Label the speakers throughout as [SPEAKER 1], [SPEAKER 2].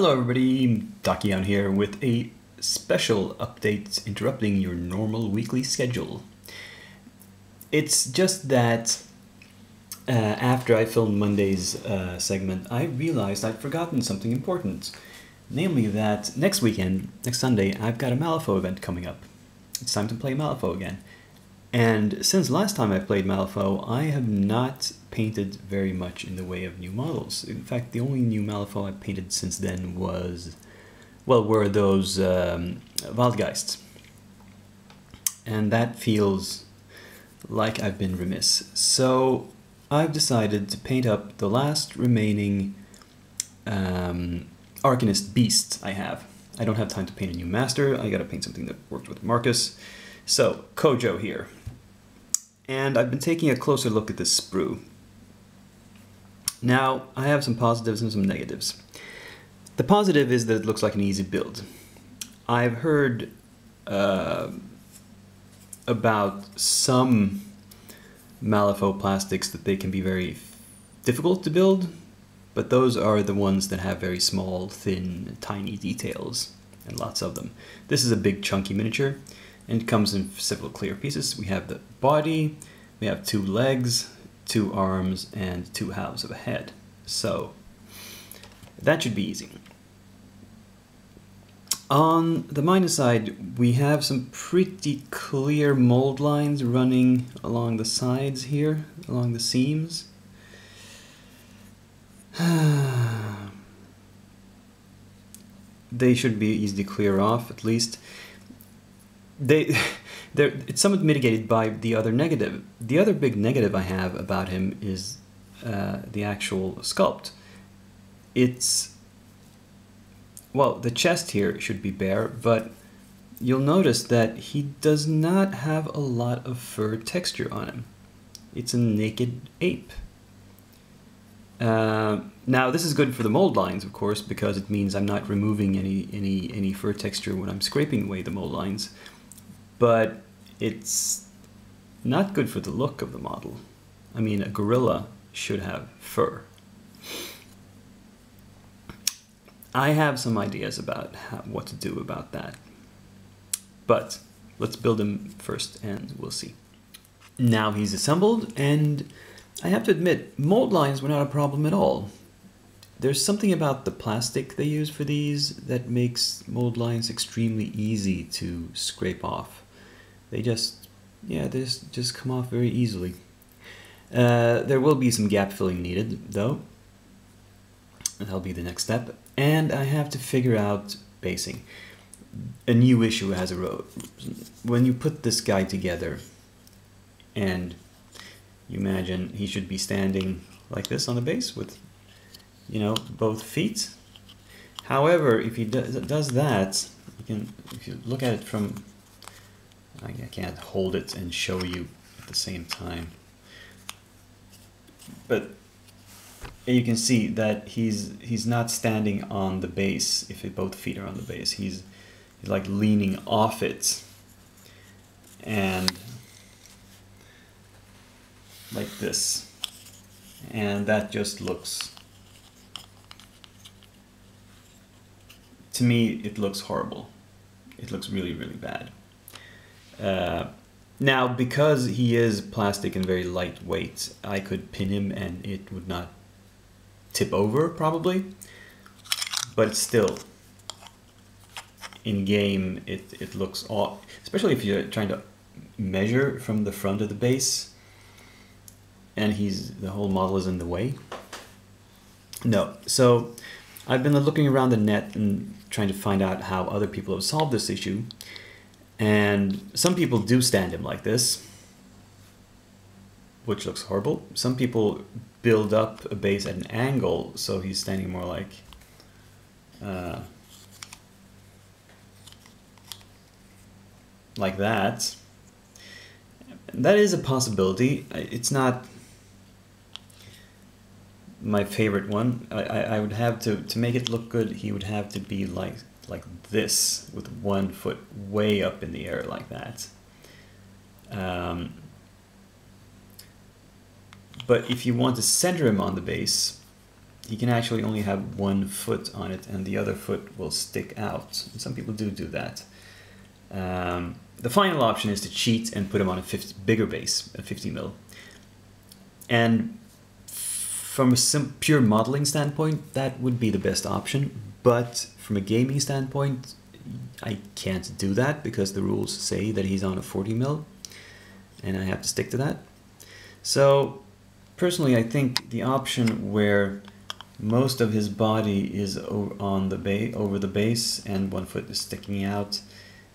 [SPEAKER 1] Hello everybody, Dakian here with a special update interrupting your normal weekly schedule. It's just that after I filmed Monday's segment, I realized I'd forgotten something important. Namely that next weekend, next Sunday, I've got a Malifaux event coming up. It's time to play Malifaux again. And since last time I played Malifaux, I have not painted very much in the way of new models. In fact, the only new Malifaux I've painted since then were those Waldgeists. And that feels like I've been remiss. So I've decided to paint up the last remaining Arcanist beast I have. I don't have time to paint a new master. I gotta paint something that worked with Marcus. So, Kojo here. And I've been taking a closer look at this sprue. Now, I have some positives and some negatives. The positive is that it looks like an easy build. I've heard about some Malifaux plastics that they can be very difficult to build, but those are the ones that have very small, thin, tiny details, and lots of them. This is a big, chunky miniature, and it comes in several clear pieces. We have the body, we have 2 legs, 2 arms, and 2 halves of a head. So that should be easy. On the minus side, we have some pretty clear mold lines running along the sides here, along the seams. They should be easy to clear off, at least. It's somewhat mitigated by the other negative. The other big negative I have about him is the actual sculpt. Well, the chest here should be bare, but you'll notice that he does not have a lot of fur texture on him. It's a naked ape. Now this is good for the mold lines, of course, because it means I'm not removing any fur texture when I'm scraping away the mold lines. But it's not good for the look of the model. I mean, a gorilla should have fur. I have some ideas about what to do about that. But let's build him first and we'll see. Now he's assembled, and I have to admit, mold lines were not a problem at all. There's something about the plastic they use for these that makes mold lines extremely easy to scrape off. They just come off very easily. There will be some gap filling needed, though. That'll be the next step. And I have to figure out basing. A new issue has arose. When you put this guy together, and you imagine he should be standing like this on the base with, both feet. However, if he does that, if you look at it from, I can't hold it and show you at the same time, but you can see that he's not standing on the base if both feet are on the base. He's like leaning off it, and like this, and that just looks, to me, it looks horrible. It looks really, really bad. Now, because he is plastic and very lightweight, I could pin him and it would not tip over, probably. But still, in game, it looks off, especially if you're trying to measure from the front of the base and the whole model is in the way. No, so I've been looking around the net and trying to find out how other people have solved this issue. And some people do stand him like this, which looks horrible. Some people build up a base at an angle, so he's standing more like that. That is a possibility. It's not my favorite one. I would have to make it look good, he would have to be like this, with 1 foot way up in the air like that. But if you want to center him on the base, he can actually only have one foot on it and the other foot will stick out. And some people do that. The final option is to cheat and put him on a bigger base, a 50 mil. And from a pure modeling standpoint, that would be the best option. But from a gaming standpoint, I can't do that because the rules say that he's on a 40 mil and I have to stick to that. So personally, I think the option where most of his body is over the base and one foot is sticking out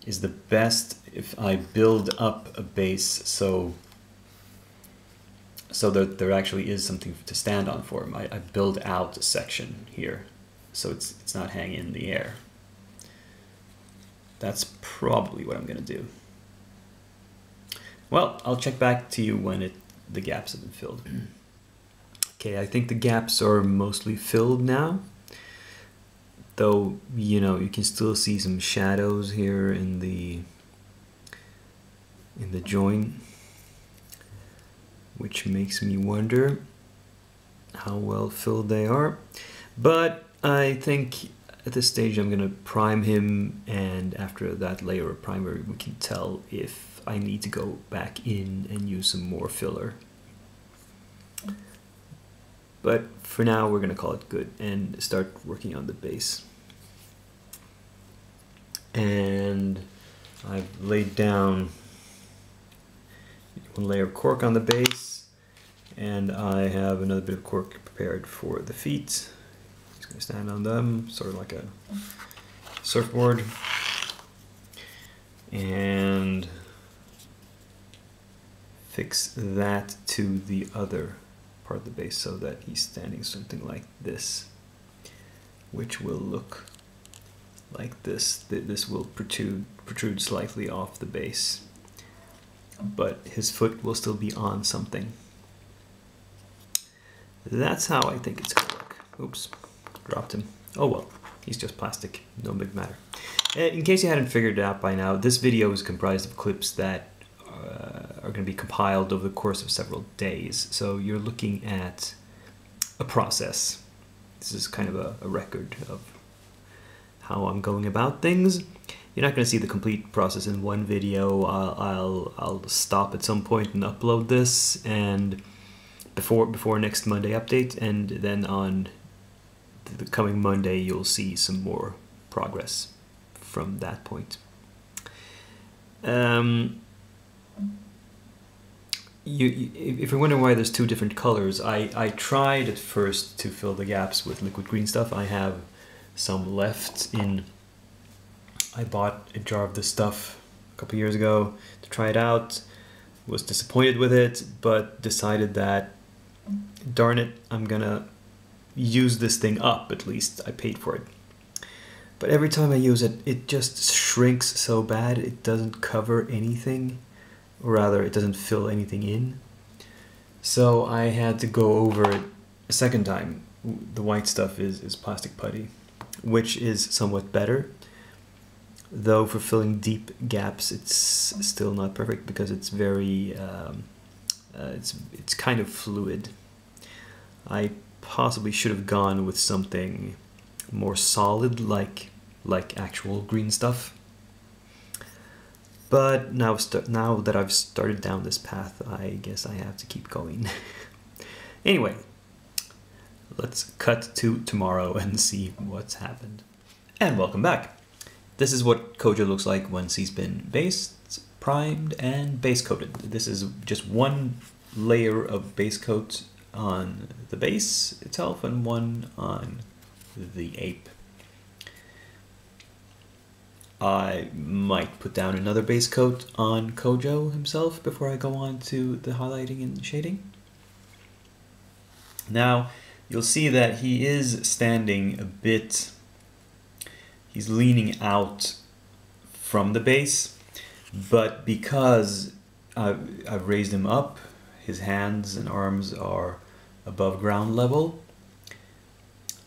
[SPEAKER 1] is the best if I build up a base so that there actually is something to stand on for him. I build out a section here so it's not hanging in the air. That's probably what I'm going to do. Well, I'll check back to you when the gaps have been filled. Okay, I think the gaps are mostly filled now. Though, you know, you can still see some shadows here in the joint, which makes me wonder how well filled they are. But I think at this stage I'm going to prime him, and after that layer of primer we can tell if I need to go back in and use some more filler. But for now we're going to call it good and start working on the base. And I've laid down one layer of cork on the base, and I have another bit of cork prepared for the feet. Just going to stand on them, sort of like a surfboard, and fix that to the other part of the base so that he's standing something like this, which will look like this. This will protrude slightly off the base, but his foot will still be on something. That's how I think it's gonna work. Oops, dropped him. Oh well, he's just plastic, no big matter. In case you hadn't figured it out by now, this video is comprised of clips that are going to be compiled over the course of several days. So you're looking at a process. This is kind of a record of how I'm going about things. You're not going to see the complete process in one video. I'll stop at some point and upload this, and before next Monday update, and then on the coming Monday you'll see some more progress from that point. If you're wondering why there's two different colors, I tried at first to fill the gaps with liquid green stuff. I have some left in. I bought a jar of this stuff a couple years ago to try it out. Was disappointed with it, but decided that, darn it, I'm gonna use this thing up. At least I paid for it. But every time I use it, it just shrinks so bad. It doesn't cover anything. Or rather, it doesn't fill anything in. So I had to go over it a second time. The white stuff is plastic putty, which is somewhat better. Though for filling deep gaps, it's still not perfect because it's very, it's kind of fluid. I possibly should have gone with something more solid, like actual green stuff. But now that I've started down this path, I guess I have to keep going. Anyway, let's cut to tomorrow and see what's happened. And welcome back. This is what Kojo looks like once he's been based, primed, and base coated. This is just one layer of base coat on the base itself and one on the ape. I might put down another base coat on Kojo himself before I go on to the highlighting and shading. Now, you'll see that he is standing a bit, he's leaning out from the base, but because I've raised him up, his hands and arms are above ground level,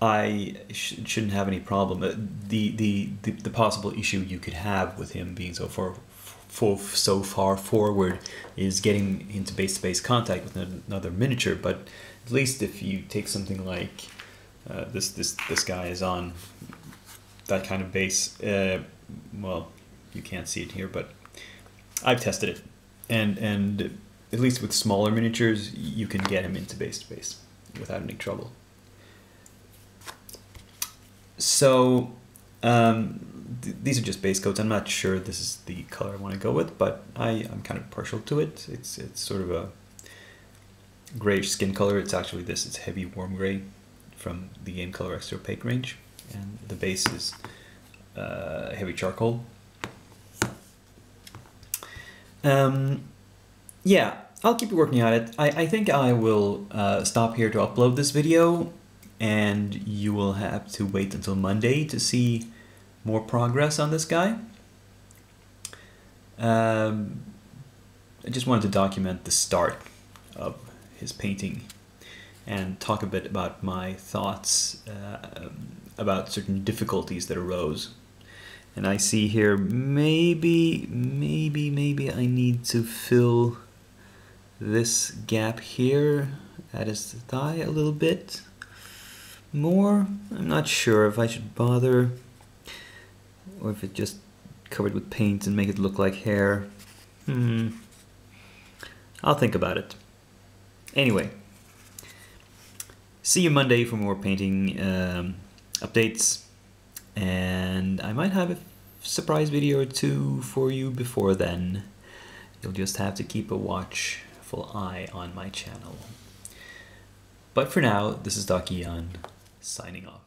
[SPEAKER 1] I shouldn't have any problem. The possible issue you could have with him being so far forward is getting into base-to-base contact with another miniature. But at least if you take something like This guy is on that kind of base. Well, you can't see it here, but I've tested it, and at least with smaller miniatures, you can get him into base to base without any trouble. So these are just base coats. I'm not sure this is the color I want to go with, but I'm kind of partial to it. It's sort of a grayish skin color. It's actually this. It's heavy warm gray from the Game Color Extra Opaque range, and the base is heavy charcoal. Yeah, I'll keep working on it. I think I will stop here to upload this video, and you will have to wait until Monday to see more progress on this guy. I just wanted to document the start of his painting and talk a bit about my thoughts about certain difficulties that arose. And I see here maybe I need to fill this gap here at his thigh a little bit more. I'm not sure if I should bother, or if it just covered with paint and make it look like hair. I'll think about it. Anyway, see you Monday for more painting updates, and I might have a surprise video or two for you before then. You'll just have to keep a watchful eye on my channel. But for now, this is Doc Eon, signing off.